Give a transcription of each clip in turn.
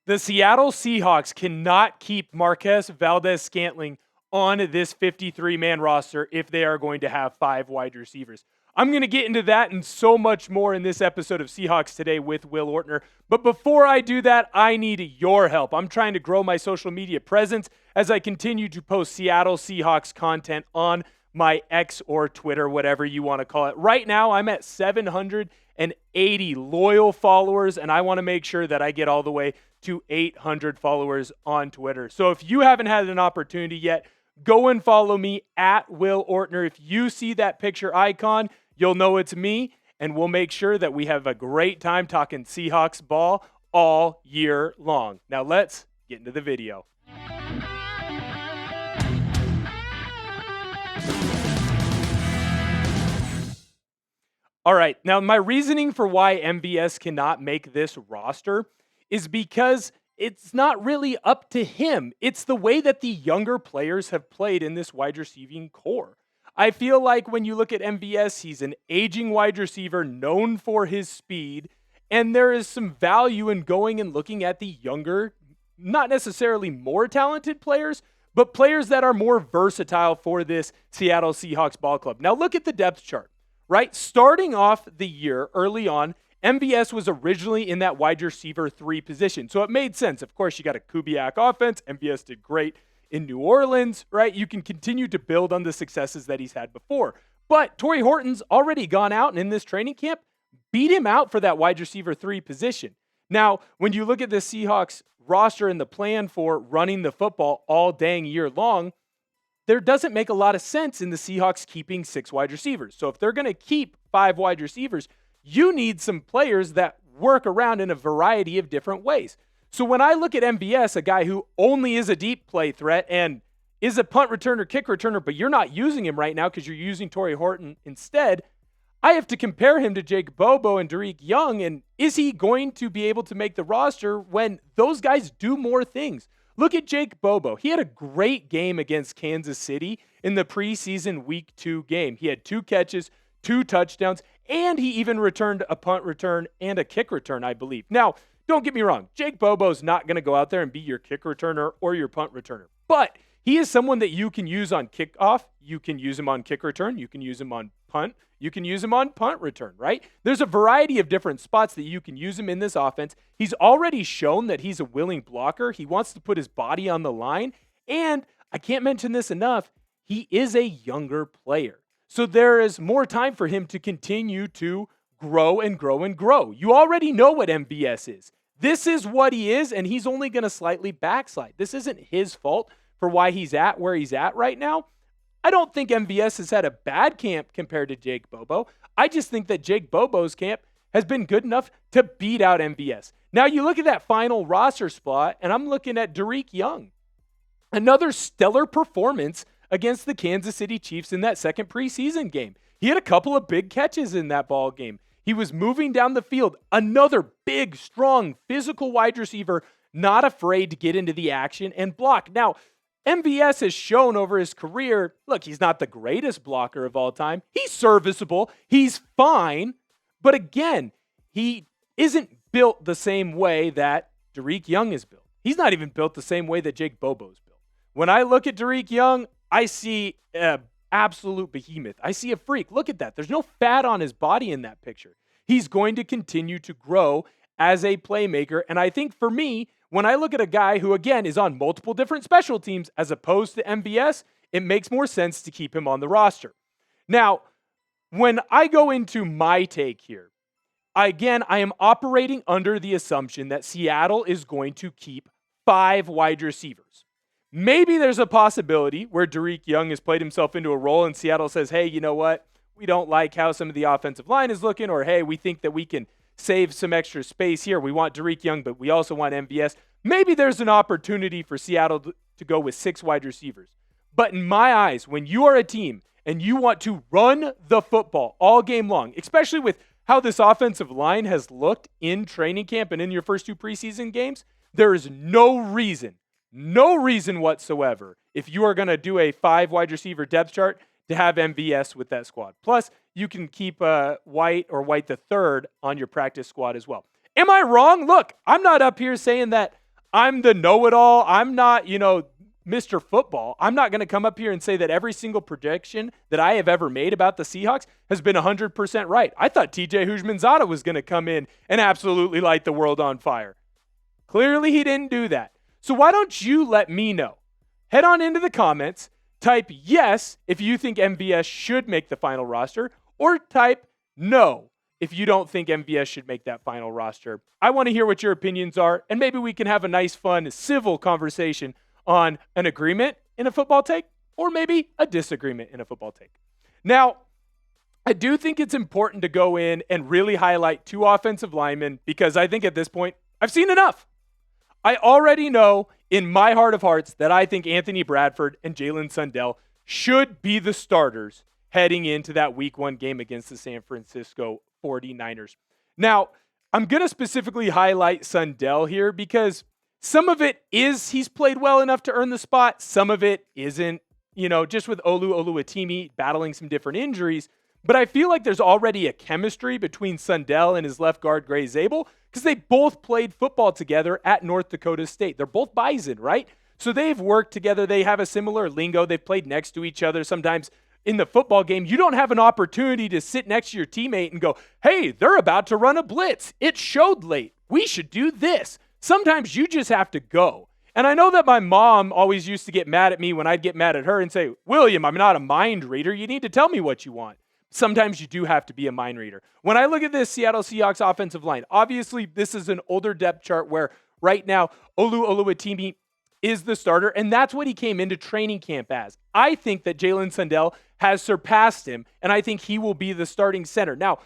The Seattle Seahawks cannot keep Marquez Valdes-Scantling on this 53-man roster if they are going to have 5 wide receivers. I'm going to get into that and so much more in this episode of Seahawks Today with Will Ortner. But before I do that, I need your help. I'm trying to grow my social media presence as I continue to post Seattle Seahawks content on my X or Twitter, whatever you want to call it. Right now, I'm at 780 loyal followers, and I want to make sure that I get all the way to 800 followers on Twitter. So if you haven't had an opportunity yet, go and follow me at Will Ortner. If you see that picture icon, you'll know it's me, and we'll make sure that we have a great time talking Seahawks ball all year long. Now let's get into the video. All right, now my reasoning for why MVS cannot make this roster is because it's not really up to him. It's the way that the younger players have played in this wide receiving core. I feel like when you look at MVS, he's an aging wide receiver known for his speed, and there is some value in going and looking at the younger, not necessarily more talented players, but players that are more versatile for this Seattle Seahawks ball club. Now look at the depth chart, right? Starting off the year early on, MVS was originally in that wide receiver 3 position. So it made sense. Of course, you got a Kubiak offense. MVS did great in New Orleans, right? You can continue to build on the successes that he's had before. But Torrey Horton's already gone out and in this training camp beat him out for that wide receiver 3 position. Now, when you look at the Seahawks roster and the plan for running the football all dang year long, there doesn't make a lot of sense in the Seahawks keeping 6 wide receivers. So if they're going to keep 5 wide receivers, you need some players that work around in a variety of different ways. So when I look at MVS, a guy who only is a deep play threat and is a punt returner, kick returner, but you're not using him right now because you're using Torrey Horton instead, I have to compare him to Jake Bobo and Derek Young, and is he going to be able to make the roster when those guys do more things? Look at Jake Bobo. He had a great game against Kansas City in the preseason Week 2 game. He had 2 catches, 2 touchdowns, and he even returned a punt return and a kick return, I believe. Now, don't get me wrong. Jake Bobo's not going to go out there and be your kick returner or your punt returner. But he is someone that you can use on kickoff. You can use him on kick return. You can use him on punt. You can use him on punt return, right? There's a variety of different spots that you can use him in this offense. He's already shown that he's a willing blocker. He wants to put his body on the line. And I can't mention this enough, he is a younger player. So there is more time for him to continue to grow and grow and grow. You already know what MVS is. This is what he is, and he's only going to slightly backslide. This isn't his fault for why he's at where he's at right now. I don't think MVS has had a bad camp compared to Jake Bobo. I just think that Jake Bobo's camp has been good enough to beat out MVS. Now you look at that final roster spot, and I'm looking at Derek Young. Another stellar performance against the Kansas City Chiefs in that second preseason game. He had a couple of big catches in that ball game. He was moving down the field. Another big, strong, physical wide receiver, not afraid to get into the action and block. Now, MVS has shown over his career, look, he's not the greatest blocker of all time. He's serviceable. He's fine. But again, he isn't built the same way that Derek Young is built. He's not even built the same way that Jake Bobo's built. When I look at Derek Young, I see an absolute behemoth. I see a freak. Look at that. There's no fat on his body in that picture. He's going to continue to grow as a playmaker. And I think for me, when I look at a guy who, again, is on multiple different special teams as opposed to MVS, it makes more sense to keep him on the roster. Now, when I go into my take here, I am operating under the assumption that Seattle is going to keep 5 wide receivers. Maybe there's a possibility where Derek Young has played himself into a role and Seattle says, hey, you know what? We don't like how some of the offensive line is looking, or hey, we think that we can save some extra space here. We want Derek Young, but we also want MVS. Maybe there's an opportunity for Seattle to go with 6 wide receivers. But in my eyes, when you are a team and you want to run the football all game long, especially with how this offensive line has looked in training camp and in your first 2 preseason games, there is no reason whatsoever, if you are going to do a 5 wide receiver depth chart, to have MVS with that squad. Plus, you can keep White or White the third on your practice squad as well. Am I wrong? Look, I'm not up here saying that I'm the know-it-all. I'm not, Mr. Football. I'm not going to come up here and say that every single prediction that I have ever made about the Seahawks has been 100% right. I thought TJ Houshmandzadeh was going to come in and absolutely light the world on fire. Clearly, he didn't do that. So why don't you let me know? Head on into the comments, type yes if you think MVS should make the final roster, or type no if you don't think MVS should make that final roster. I want to hear what your opinions are, and maybe we can have a nice, fun, civil conversation on an agreement in a football take, or maybe a disagreement in a football take. Now, I do think it's important to go in and really highlight 2 offensive linemen, because I think at this point, I've seen enough. I already know in my heart of hearts that I think Anthony Bradford and Jalen Sundell should be the starters heading into that week 1 game against the San Francisco 49ers. Now, I'm going to specifically highlight Sundell here because some of it is he's played well enough to earn the spot. Some of it isn't, just with Oluwatimi battling some different injuries. But I feel like there's already a chemistry between Sundell and his left guard, Gray Zabel, because they both played football together at North Dakota State. They're both Bison, right? So they've worked together. They have a similar lingo. They've played next to each other. Sometimes in the football game, you don't have an opportunity to sit next to your teammate and go, hey, they're about to run a blitz. It showed late. We should do this. Sometimes you just have to go. And I know that my mom always used to get mad at me when I'd get mad at her and say, William, I'm not a mind reader. You need to tell me what you want. Sometimes you do have to be a mind reader. When I look at this Seattle Seahawks offensive line, obviously this is an older depth chart where right now Oluwatimi is the starter, and that's what he came into training camp as. I think that Jalen Sundell has surpassed him, and I think he will be the starting center. Now,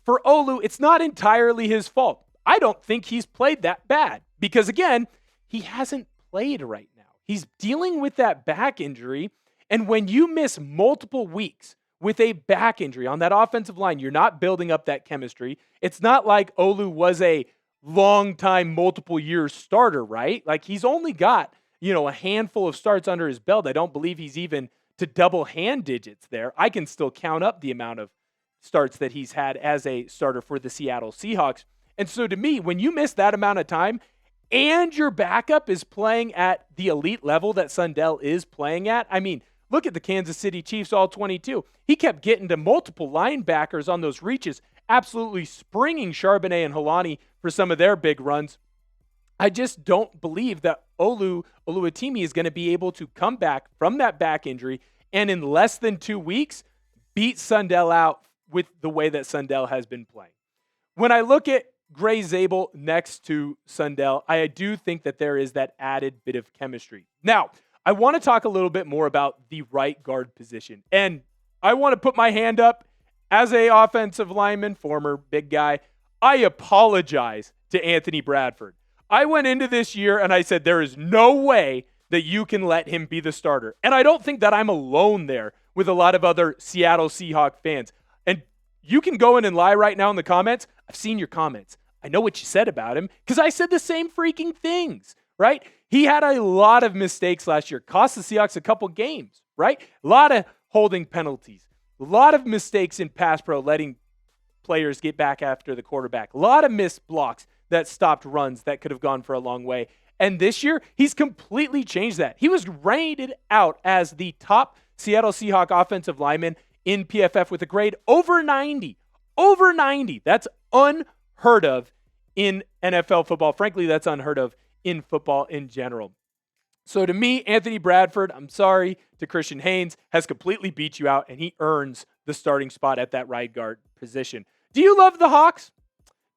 for Olu, it's not entirely his fault. I don't think he's played that bad because, again, he hasn't played right now. He's dealing with that back injury, and when you miss multiple weeks with a back injury on that offensive line, you're not building up that chemistry. It's not like Olu was a long-time, multiple-year starter, right? Like, he's only got, a handful of starts under his belt. I don't believe he's even to double hand digits there. I can still count up the amount of starts that he's had as a starter for the Seattle Seahawks. And so to me, when you miss that amount of time and your backup is playing at the elite level that Sundell is playing at, I mean, look at the Kansas City Chiefs all-22. He kept getting to multiple linebackers on those reaches, absolutely springing Charbonnet and Helani for some of their big runs. I just don't believe that Oluwatimi is going to be able to come back from that back injury and in less than 2 weeks beat Sundell out with the way that Sundell has been playing. When I look at Gray Zabel next to Sundell, I do think that there is that added bit of chemistry. Now, I want to talk a little bit more about the right guard position. And I want to put my hand up as a offensive lineman, former big guy. I apologize to Anthony Bradford. I went into this year and I said, there is no way that you can let him be the starter. And I don't think that I'm alone there with a lot of other Seattle Seahawks fans. And you can go in and lie right now in the comments. I've seen your comments. I know what you said about him because I said the same freaking things, right? He had a lot of mistakes last year, cost the Seahawks a couple games, right? A lot of holding penalties, a lot of mistakes in pass pro, letting players get back after the quarterback, a lot of missed blocks that stopped runs that could have gone for a long way. And this year, he's completely changed that. He was rated out as the top Seattle Seahawks offensive lineman in PFF with a grade over 90. Over 90. That's unheard of in NFL football. Frankly, that's unheard of in football in general. So to me, Anthony Bradford, I'm sorry to Christian Haynes, has completely beat you out, and he earns the starting spot at that right guard position. Do you love the Hawks?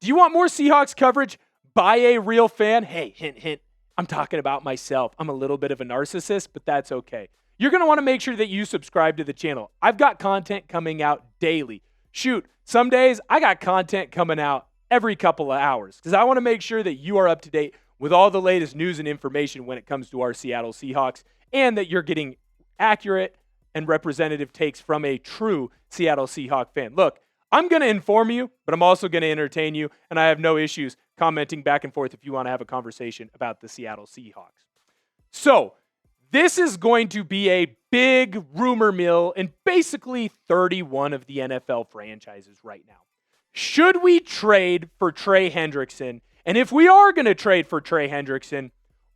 Do you want more Seahawks coverage by a real fan? Hey, hint, hint. I'm talking about myself. I'm a little bit of a narcissist, but that's okay. You're going to want to make sure that you subscribe to the channel. I've got content coming out daily. Shoot, some days I got content coming out every couple of hours because I want to make sure that you are up to date with all the latest news and information when it comes to our Seattle Seahawks and that you're getting accurate and representative takes from a true Seattle Seahawks fan. Look, I'm going to inform you, but I'm also going to entertain you, and I have no issues commenting back and forth if you want to have a conversation about the Seattle Seahawks. So, this is going to be a big rumor mill in basically 31 of the NFL franchises right now. Should we trade for Trey Hendrickson? And if we are going to trade for Trey Hendrickson,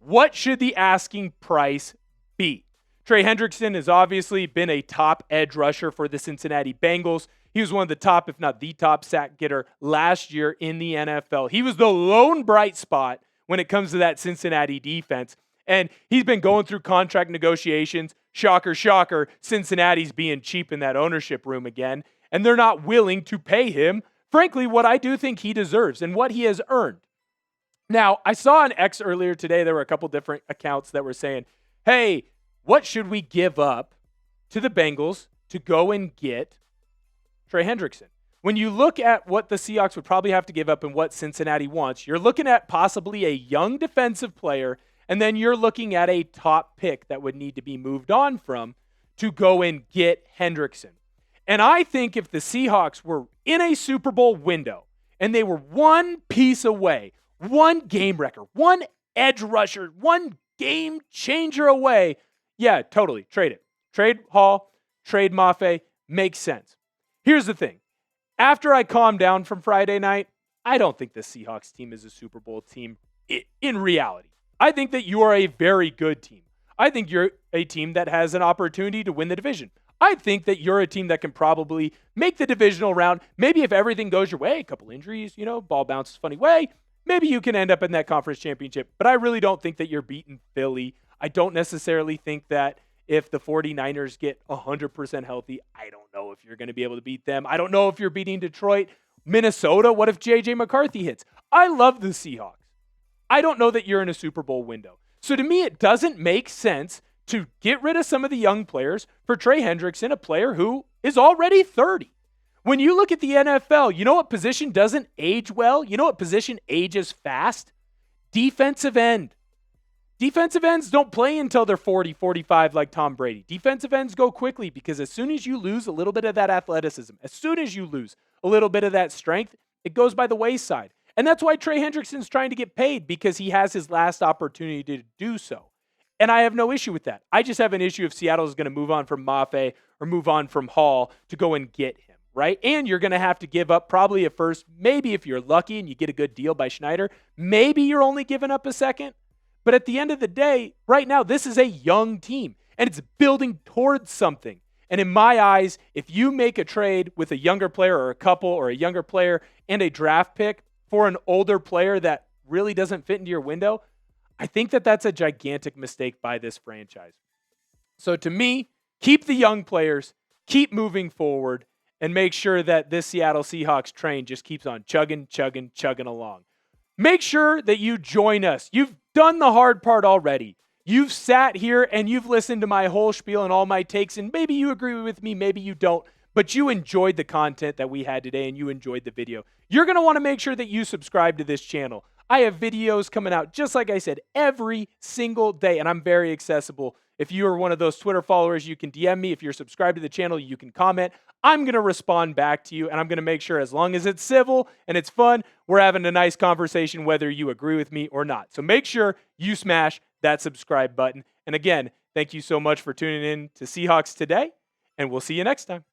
What should the asking price be? Trey Hendrickson has obviously been a top edge rusher for the Cincinnati Bengals. He was one of the top, if not the top, sack getter last year in the NFL. He was the lone bright spot when it comes to that Cincinnati defense. And he's been going through contract negotiations. Shocker, shocker, Cincinnati's being cheap in that ownership room again. And they're not willing to pay him, frankly, what I do think he deserves and what he has earned. Now, I saw on X earlier today, there were a couple different accounts that were saying, hey, what should we give up to the Bengals to go and get Trey Hendrickson? When you look at what the Seahawks would probably have to give up and what Cincinnati wants, you're looking at possibly a young defensive player, and then you're looking at a top pick that would need to be moved on from to go and get Hendrickson. And I think if the Seahawks were in a Super Bowl window and they were one piece away, one game wrecker, one edge rusher, one game changer away, yeah, totally. Trade it. Trade Hall, trade Mafe, makes sense. Here's the thing. After I calmed down from Friday night, I don't think the Seahawks team is a Super Bowl team in reality. I think that you are a very good team. I think you're a team that has an opportunity to win the division. I think that you're a team that can probably make the divisional round. Maybe if everything goes your way, a couple injuries, ball bounces funny way, maybe you can end up in that conference championship. But I really don't think that you're beating Philly. I don't necessarily think that if the 49ers get 100% healthy, I don't know if you're going to be able to beat them. I don't know if you're beating Detroit. Minnesota, what if J.J. McCarthy hits? I love the Seahawks. I don't know that you're in a Super Bowl window. So to me, it doesn't make sense to get rid of some of the young players for Trey Hendrickson, a player who is already 30. When you look at the NFL, you know what position doesn't age well? You know what position ages fast? Defensive end. Defensive ends don't play until they're 40, 45 like Tom Brady. Defensive ends go quickly because as soon as you lose a little bit of that athleticism, as soon as you lose a little bit of that strength, it goes by the wayside. And that's why Trey Hendrickson's trying to get paid, because he has his last opportunity to do so. And I have no issue with that. I just have an issue if Seattle is going to move on from Mafe or move on from Hall to go and get him, right? And you're going to have to give up probably a first, maybe if you're lucky and you get a good deal by Schneider, maybe you're only giving up a second. But at the end of the day, right now, this is a young team, and it's building towards something. And in my eyes, if you make a trade with a younger player or a couple or a younger player and a draft pick for an older player that really doesn't fit into your window, I think that that's a gigantic mistake by this franchise. So to me, keep the young players, keep moving forward, and make sure that this Seattle Seahawks train just keeps on chugging along. Make sure that you join us. You've done the hard part already. You've sat here and you've listened to my whole spiel and all my takes, and maybe you agree with me, maybe you don't, but you enjoyed the content that we had today and you enjoyed the video. You're going to want to make sure that you subscribe to this channel. I have videos coming out, just like I said, every single day, and I'm very accessible. If you are one of those Twitter followers, you can DM me. If you're subscribed to the channel, you can comment. I'm going to respond back to you, and I'm going to make sure, as long as it's civil and it's fun, we're having a nice conversation whether you agree with me or not. So make sure you smash that subscribe button. And again, thank you so much for tuning in to Seahawks Today, and we'll see you next time.